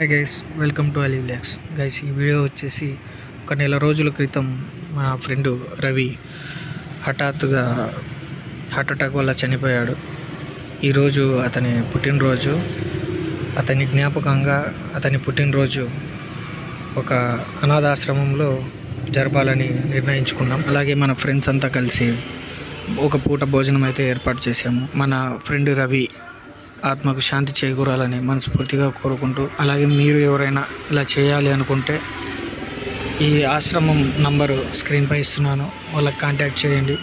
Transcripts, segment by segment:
Hi guys, welcome to Ali vlogs. Guys, ఈ video వచ్చేసి ఒక నెల రోజుల క్రితం మా ఫ్రెండ్ రవి హఠాత్తుగా హార్ట్ అటాక్ వల్ల చనిపోయాడు. ఈరోజు అతని పుట్టినరోజు. అతని జ్ఞాపకంగా అతని పుట్టినరోజు ఒక అనాథాశ్రమంలో జరపాలని నిర్ణయించుకున్నాం. అలాగే మన ఫ్రెండ్స్ అంతా కలిసి ఒక పూట భోజనం అయితే ఏర్పాటు చేశాము. మన ఫ్రెండ్ రవి ఆత్మకు శాంతి చేకూరాలని మనస్ఫూర్తిగా కోరుకుంటూ, అలాగే మీరు ఎవరైనా ఇలా చేయాలి అనుకుంటే ఈ ఆశ్రమం నంబరు స్క్రీన్పై ఇస్తున్నాను, వాళ్ళకి కాంటాక్ట్ చేయండి.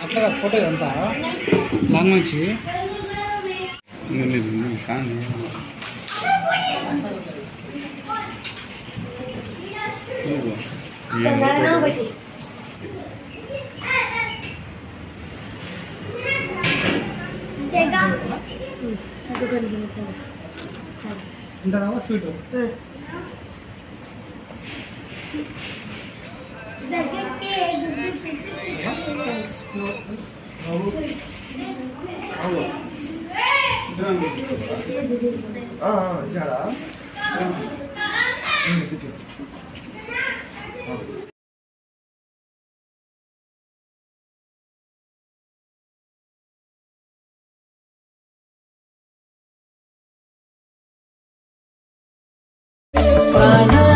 అట్లా ఫోటో అంతా లాంగ్ నుంచి ఉంటారా స్వీట్ ప్రాణ